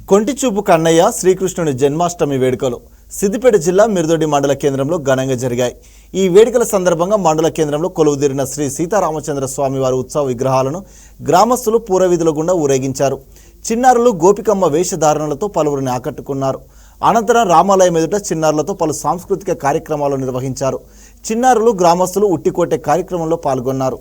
కొంటిచూపు కన్నయ్య శ్రీకృష్ణుని జన్మాష్టమి వేడుకలు సిద్దిపేట జిల్లా మిర్దొడ్డి మండల కేంద్రంలో ఘనంగా జరిగాయి। ఈ వేడుకల సందర్భంగా మండల కేంద్రంలో కొలువుదీరిన శ్రీ సీతారామచంద్ర స్వామి వారి ఉత్సవ విగ్రహాలను గ్రామస్తులు పూరవీధుల గుండా ఊరేగించారు। చిన్నారులు గోపికమ్మ వేషధారణలతో పలువురిని ఆకట్టుకున్నారు। అనంతరం రామాలయం ఎదుట చిన్నారులతో పలు సాంస్కృతిక కార్యక్రమాలు నిర్వహించారు। చిన్నారులు గ్రామస్తులు ఉట్టికోటే కార్యక్రమంలో పాల్గొన్నారు।